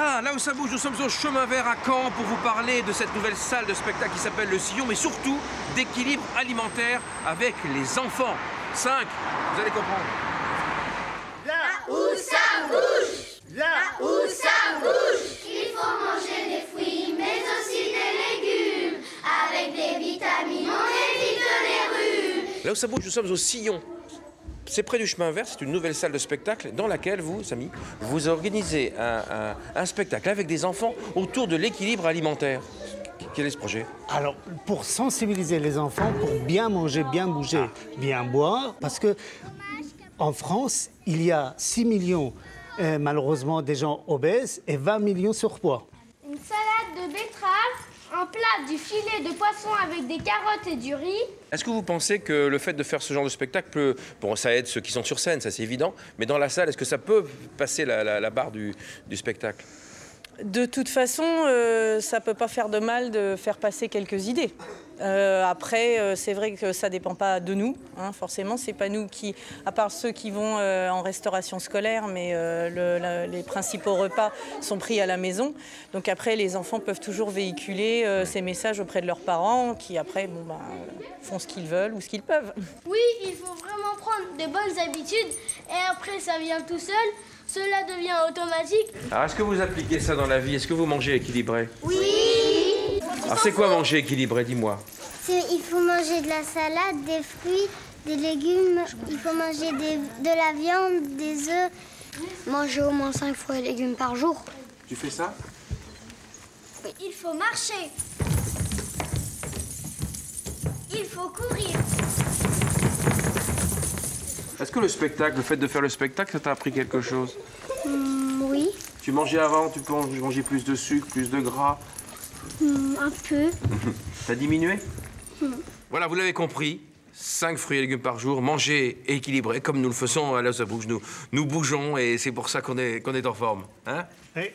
Ah, là où ça bouge, nous sommes au chemin vert à Caen pour vous parler de cette nouvelle salle de spectacle qui s'appelle Le Sillon, mais surtout d'équilibre alimentaire avec les enfants. 5, vous allez comprendre. Là où ça bouge, là où ça bouge, il faut manger des fruits, mais aussi des légumes. Avec des vitamines, on évite les rhumes. Là où ça bouge, nous sommes au Sillon. C'est près du chemin vert, c'est une nouvelle salle de spectacle dans laquelle vous, Samy, vous organisez un spectacle avec des enfants autour de l'équilibre alimentaire. Quel est ce projet? Alors, pour sensibiliser les enfants, pour bien manger, bien bouger, bien boire, parce que en France, il y a 6 millions, malheureusement, des gens obèses et 20 millions surpoids. Une salade de betterave, un plat du filet de poisson avec des carottes et du riz. Est-ce que vous pensez que le fait de faire ce genre de spectacle peut... Bon, ça aide ceux qui sont sur scène, ça c'est évident, mais dans la salle, est-ce que ça peut passer la barre du spectacle? De toute façon, ça ne peut pas faire de mal de faire passer quelques idées. Après, c'est vrai que ça ne dépend pas de nous, hein, forcément. C'est pas nous qui, à part ceux qui vont en restauration scolaire, mais les principaux repas sont pris à la maison. Donc après, les enfants peuvent toujours véhiculer ces messages auprès de leurs parents qui, après, font ce qu'ils veulent ou ce qu'ils peuvent. Oui, il faut vraiment prendre des bonnes habitudes et après, ça vient tout seul. Cela devient automatique. Alors, est-ce que vous appliquez ça dans la vie? Est-ce que vous mangez équilibré? Oui. Alors, c'est quoi manger équilibré, dis-moi? Il faut manger de la salade, des fruits, des légumes. Il faut manger de la viande, des œufs. Manger au moins 5 fruits et légumes par jour. Tu fais ça? Il faut marcher. Il faut courir. Est-ce que le spectacle, le fait de faire le spectacle, ça t'a appris quelque chose? Oui, Tu mangeais avant, tu peux manger plus de sucre, plus de gras. un peu. T'as diminué? Voilà, vous l'avez compris. 5 fruits et légumes par jour, manger équilibré, comme nous le faisons à Là où ça bouge. Nous bougeons et c'est pour ça qu'on est en forme. Hein? Et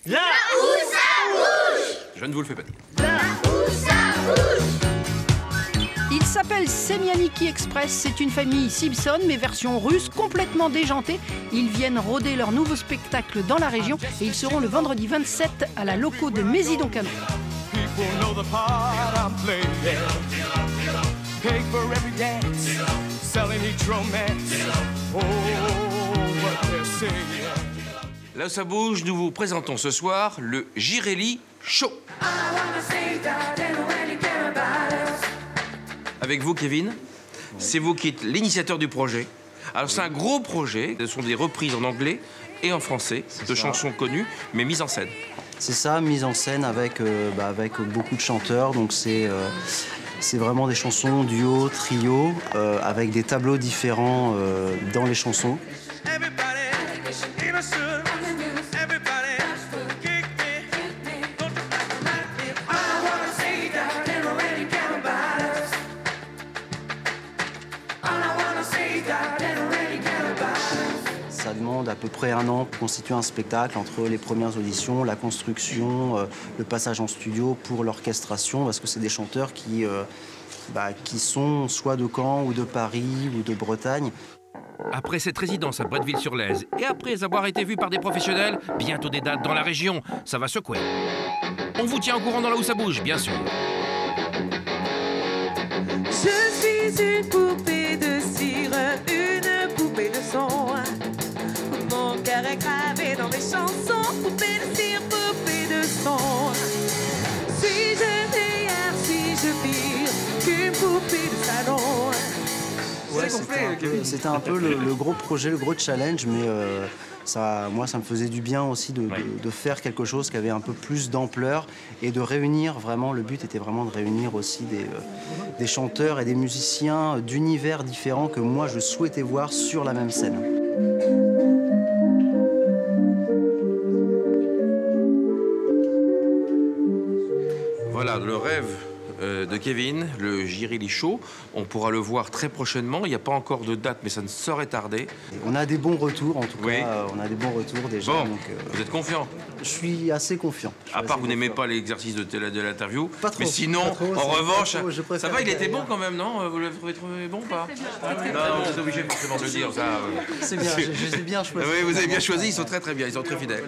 là Où ça bouge, Je ne vous le fais pas dire. là où ça bouge. Il s'appelle Semianiki Express, c'est une famille Simpson, mais version russe, complètement déjantée. Ils viennent rôder leur nouveau spectacle dans la région et ils seront le vendredi 27 à la loco de Mézy-Doncano. Là où ça bouge, nous vous présentons ce soir le Girelli Show. Avec vous, Kevin, c'est vous qui êtes l'initiateur du projet. Alors, c'est un gros projet. Ce sont des reprises en anglais et en français de chansons connues, mais mises en scène. C'est ça, mise en scène avec beaucoup de chanteurs. Donc, c'est vraiment des chansons duo, trio, avec des tableaux différents dans les chansons. Ça demande à peu près 1 an pour constituer un spectacle entre les premières auditions, la construction, le passage en studio pour l'orchestration, parce que c'est des chanteurs qui sont soit de Caen ou de Paris ou de Bretagne. Après cette résidence à Bretteville-sur-Lèze et après avoir été vu par des professionnels, bientôt des dates dans la région, ça va secouer. On vous tient au courant dans Là où ça bouge, bien sûr. Je suis une poupée de cire, une poupée de son. Mon cœur est gravé dans mes chansons, poupée de cire, poupée de son. Suis-je meilleure, suis-je pire qu'une poupée de salon? Ouais, c'était un peu le gros projet, le gros challenge, mais moi, ça me faisait du bien aussi de faire quelque chose qui avait un peu plus d'ampleur et de réunir vraiment, le but était vraiment de réunir aussi des chanteurs et des musiciens d'univers différents que moi, je souhaitais voir sur la même scène. Voilà, le rêve de Kevin, le Girelli Show. On pourra le voir très prochainement. Il n'y a pas encore de date, mais ça ne saurait tarder. On a des bons retours, en tout Oui. cas. On a des bons retours déjà. Bon, Donc, vous êtes confiant? je suis assez confiant. À part, vous n'aimez pas l'exercice de l'interview. Pas trop. Mais sinon, Pas trop, en revanche, pas trop, je ça préfère va, il était derrière. bon quand même, non? Vous l'avez trouvé bon ou pas? Non, vous êtes obligé forcément de le dire, ça. C'est bien, je les ai bien choisis. Oui, vous avez bien choisi, ils sont très très bien, ils sont très fidèles.